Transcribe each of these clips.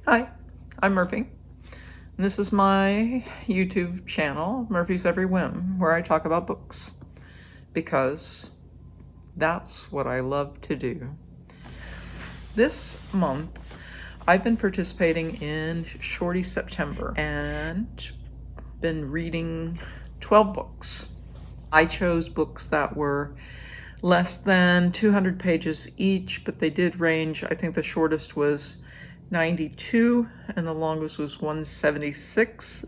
Hi, I'm Murphy. And this is my YouTube channel, Murphy's Every Whim, where I talk about books. Because that's what I love to do. This month, I've been participating in Shorty September and been reading 12 books. I chose books that were less than 200 pages each, but they did range. I think the shortest was 92 and the longest was 176.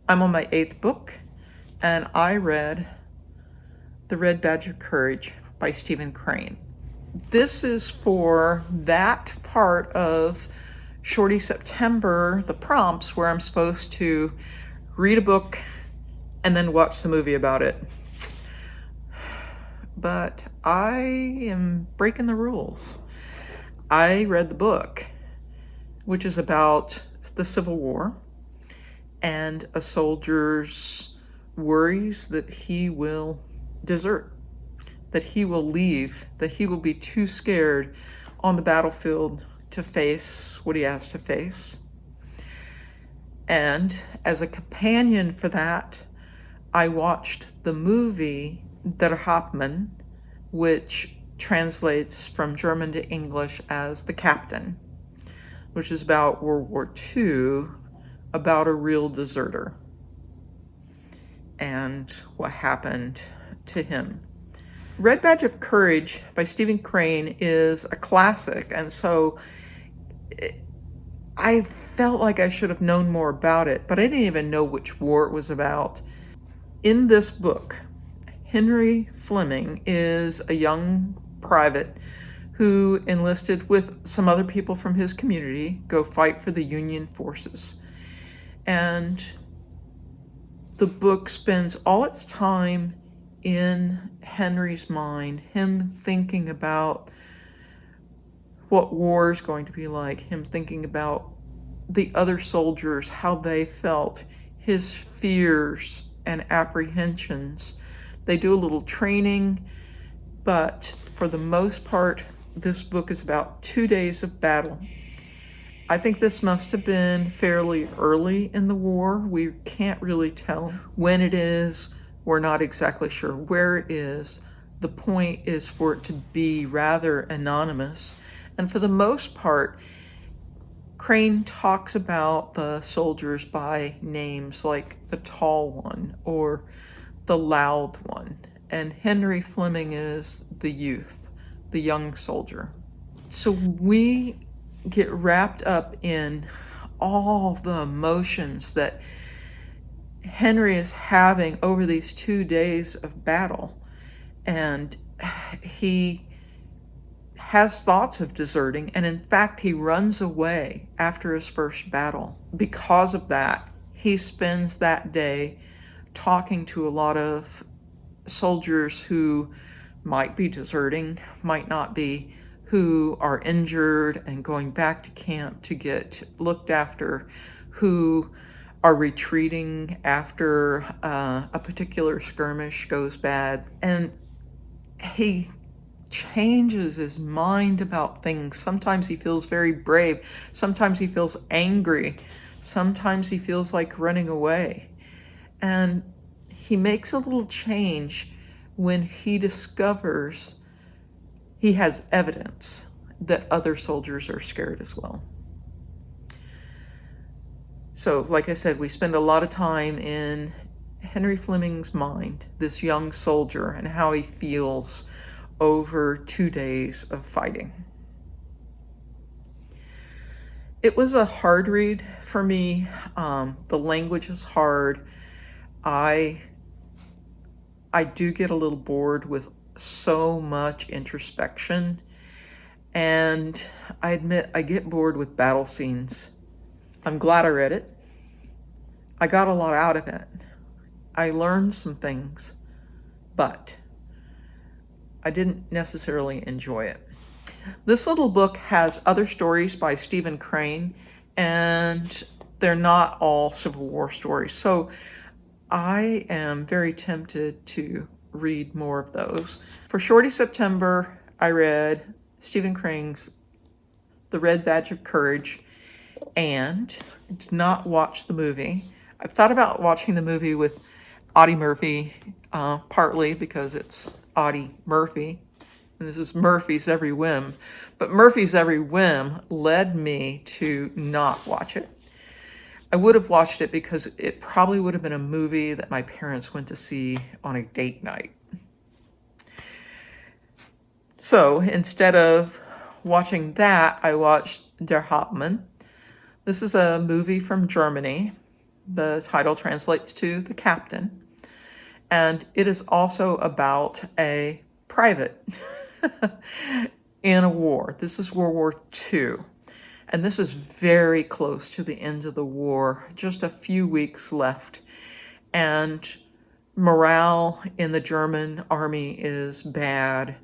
I'm on my 8th book, and I read The Red Badge of Courage by Stephen Crane. This is for that part of Shorty September, the prompts, where I'm supposed to read a book and then watch the movie about it. But I am breaking the rules. I read the book, which is about the Civil War and a soldier's worries that he will desert, that he will leave, that he will be too scared on the battlefield to face what he has to face. And as a companion for that, I watched the movie Der Hauptmann, which translates from German to English as The Captain, which is about World War II, about a real deserter and what happened to him. Red Badge of Courage by Stephen Crane is a classic, and so I felt like I should have known more about it, but I didn't even know which war it was about. In this book, Henry Fleming is a young private who enlisted with some other people from his community, go fight for the Union forces. And the book spends all its time in Henry's mind, him thinking about what war is going to be like, him thinking about the other soldiers, how they felt, his fears and apprehensions. They do a little training, but for the most part, this book is about 2 days of battle. I think this must have been fairly early in the war. We can't really tell when it is. We're not exactly sure where it is. The point is for it to be rather anonymous. And for the most part, Crane talks about the soldiers by names, like the tall one or the loud one. And Henry Fleming is the youth, the young soldier. So we get wrapped up in all the emotions that Henry is having over these 2 days of battle. And he has thoughts of deserting, and in fact, he runs away after his first battle. Because of that, he spends that day talking to a lot of soldiers who might be deserting, might not be, who are injured and going back to camp to get looked after, who are retreating after a particular skirmish goes bad. And he changes his mind about things. Sometimes he feels very brave. Sometimes he feels angry. Sometimes he feels like running away. And he makes a little change when he discovers he has evidence that other soldiers are scared as well. So, like I said, we spend a lot of time in Henry Fleming's mind, this young soldier, and how he feels over 2 days of fighting. It was a hard read for me. The language is hard. I do get a little bored with so much introspection, and I admit I get bored with battle scenes. I'm glad I read it. I got a lot out of it. I learned some things, but I didn't necessarily enjoy it. This little book has other stories by Stephen Crane, and they're not all Civil War stories. So I am very tempted to read more of those. For Shorty September, I read Stephen Crane's The Red Badge of Courage, and did not watch the movie. I thought about watching the movie with Audie Murphy, partly because it's Audie Murphy, and this is Murphy's Every Whim. But Murphy's Every Whim led me to not watch it. I would have watched it because it probably would have been a movie that my parents went to see on a date night. So instead of watching that, I watched Der Hauptmann. This is a movie from Germany. The title translates to The Captain. And it is also about a private in a war. This is World War II. And this is very close to the end of the war, just a few weeks left. And morale in the German army is bad.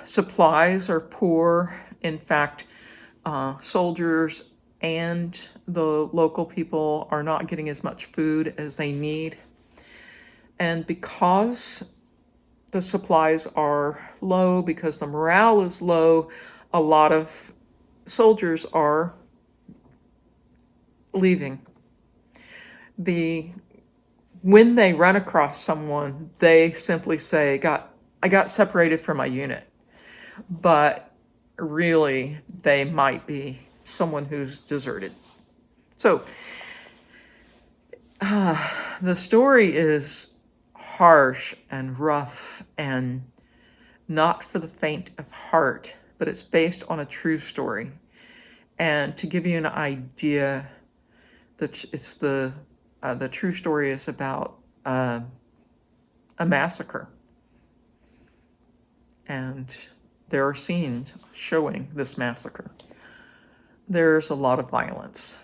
Supplies are poor. In fact, soldiers and the local people are not getting as much food as they need. And because the supplies are low, because the morale is low, a lot of soldiers are leaving. When they run across someone, they simply say, I got separated from my unit. But really, they might be someone who's deserted. So, the story is harsh and rough and not for the faint of heart, but it's based on a true story. And to give you an idea, the true story is about a massacre. And there are scenes showing this massacre. There's a lot of violence.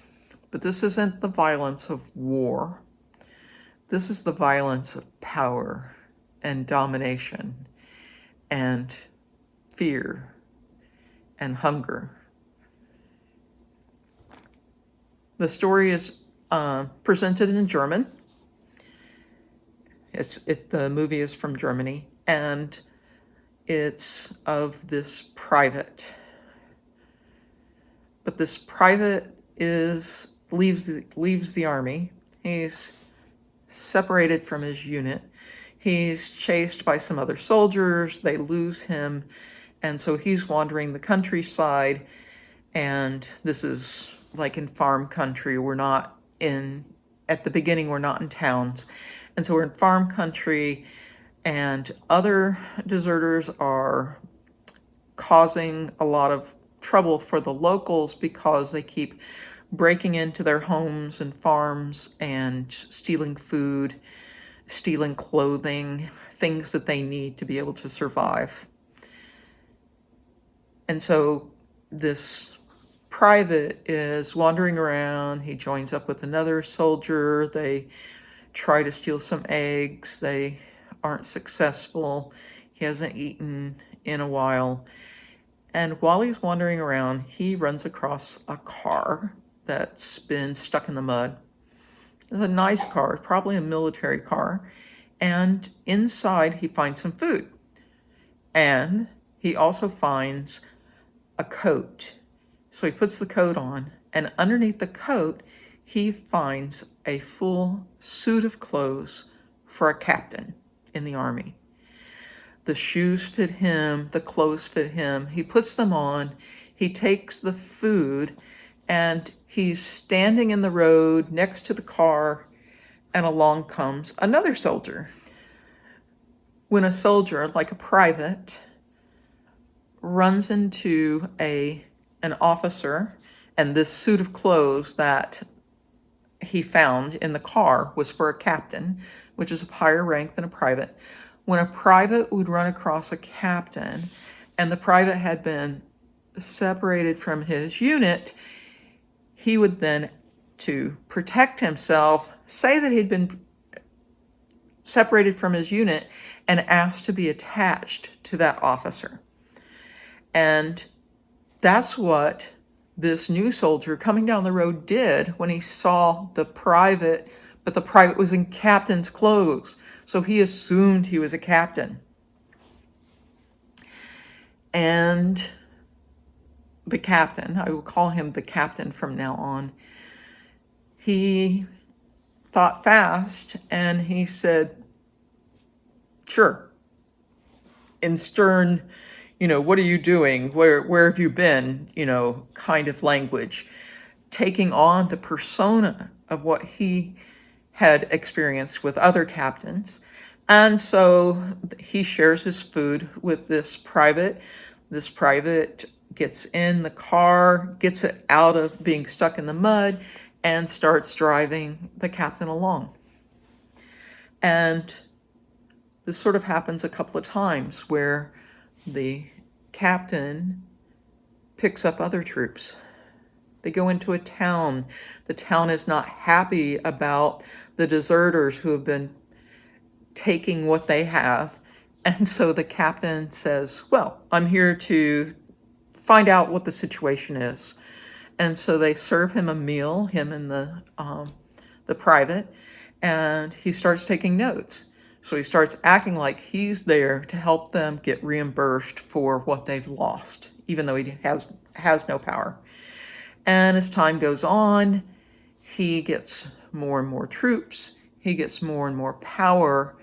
But this isn't the violence of war. This is the violence of power and domination and fear and hunger. The story is presented in German. The movie is from Germany, and it's of this private. But this private leaves the army. He's separated from his unit. He's chased by some other soldiers. They lose him, and so he's wandering the countryside. And this is like in farm country. At the beginning, we're not in towns, and so we're in farm country. And other deserters are causing a lot of trouble for the locals because they keep breaking into their homes and farms and stealing food, stealing clothing, things that they need to be able to survive. And so this private is wandering around. He joins up with another soldier. They try to steal some eggs. They aren't successful. He hasn't eaten in a while. And while he's wandering around, he runs across a car that's been stuck in the mud. It's a nice car, probably a military car. And inside he finds some food. And he also finds a coat. So he puts the coat on, and underneath the coat, he finds a full suit of clothes for a captain in the army. The shoes fit him, the clothes fit him. He puts them on, he takes the food, and he's standing in the road next to the car, and along comes another soldier. When a soldier, like a private, runs into an officer, and this suit of clothes that he found in the car was for a captain, which is of higher rank than a private. When a private would run across a captain, and the private had been separated from his unit, he would then, to protect himself, say that he'd been separated from his unit and asked to be attached to that officer. And that's what this new soldier coming down the road did when he saw the private, but the private was in captain's clothes. So he assumed he was a captain. And the captain, I will call him the captain from now on, he thought fast and he said, sure, in stern, what are you doing? Where have you been? Kind of language, taking on the persona of what he had experienced with other captains. And so he shares his food with this private. This private gets in the car, gets it out of being stuck in the mud, and starts driving the captain along. And this sort of happens a couple of times where the captain picks up other troops. They go into a town. The town is not happy about the deserters who have been taking what they have. And so the captain says, well, I'm here to find out what the situation is. And so they serve him a meal, him and the private, and he starts taking notes. So he starts acting like he's there to help them get reimbursed for what they've lost, even though he has no power. And as time goes on, he gets more and more troops, he gets more and more power,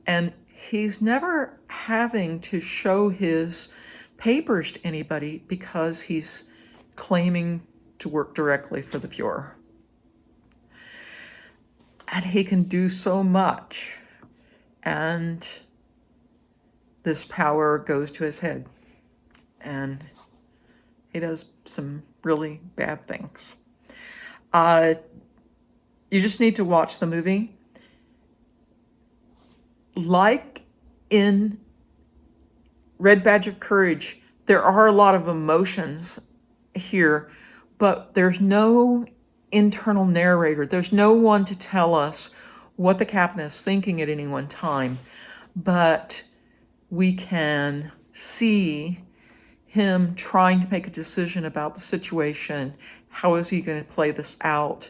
and he's never having to show his papers to anybody because he's claiming to work directly for the Fuhrer. And he can do so much. And this power goes to his head. And he does some really bad things. You just need to watch the movie. Like in Red Badge of Courage, there are a lot of emotions here, but there's no internal narrator. There's no one to tell us what the captain is thinking at any one time, but we can see him trying to make a decision about the situation. How is he going to play this out?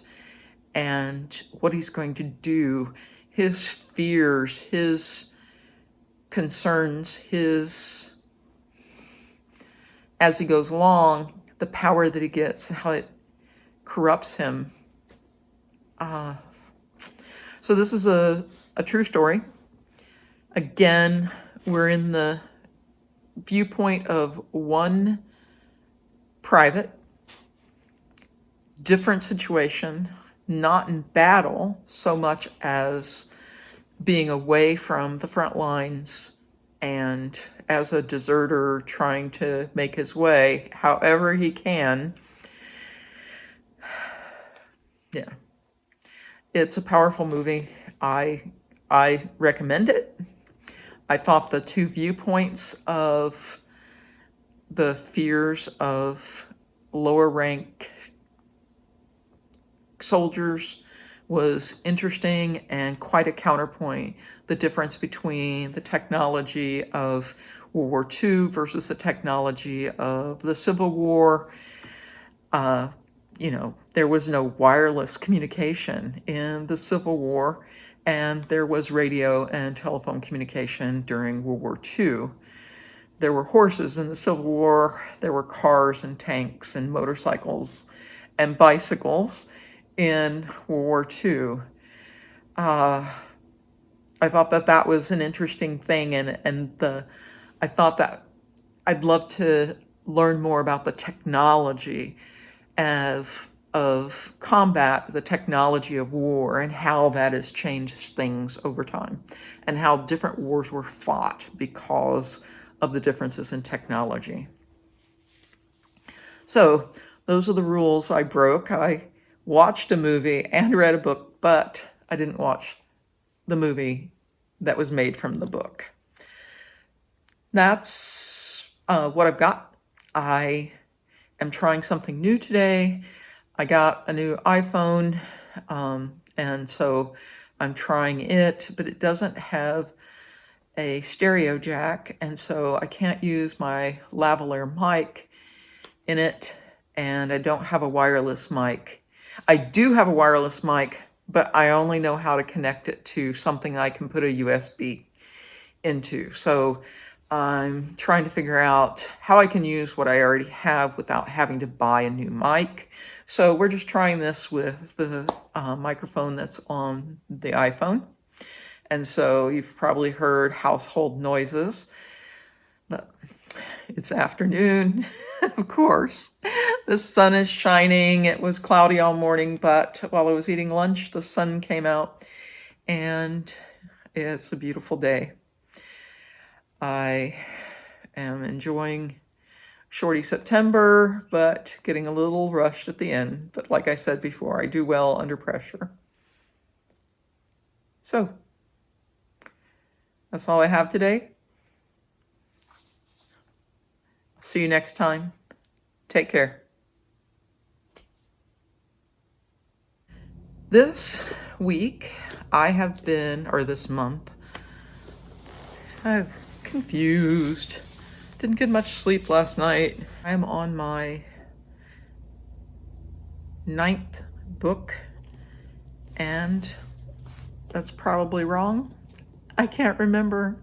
And what he's going to do, his fears, his concerns, as he goes along, the power that he gets, how it corrupts him. So this is a true story. Again, we're in the viewpoint of one private, different situation, not in battle so much as being away from the front lines and as a deserter trying to make his way however he can. Yeah. It's a powerful movie. I recommend it. I thought the two viewpoints of the fears of lower rank soldiers was interesting and quite a counterpoint. The difference between the technology of World War II versus the technology of the Civil War. There was no wireless communication in the Civil War, and there was radio and telephone communication during World War II. There were horses in the Civil War, there were cars and tanks and motorcycles and bicycles in World War II. I thought that was an interesting thing, and I thought that I'd love to learn more about the technology of combat, the technology of war, and how that has changed things over time, and how different wars were fought because of the differences in technology. So those are the rules I broke. I watched a movie and read a book, but I didn't watch the movie that was made from the book. That's what I've got. I am trying something new today. I got a new iPhone, and so I'm trying it, but it doesn't have a stereo jack, and so I can't use my lavalier mic in it, and I don't have a wireless mic. I do have a wireless mic, but I only know how to connect it to something I can put a USB into. So I'm trying to figure out how I can use what I already have without having to buy a new mic. So we're just trying this with the microphone that's on the iPhone. And so you've probably heard household noises, but it's afternoon, of course. The sun is shining. It was cloudy all morning, but while I was eating lunch, the sun came out and it's a beautiful day. I am enjoying Shorty September, but getting a little rushed at the end. But like I said before, I do well under pressure. So, that's all I have today. See you next time. Take care. This week, or this month, I'm confused. Didn't get much sleep last night. I'm on my 9th book, and that's probably wrong. I can't remember.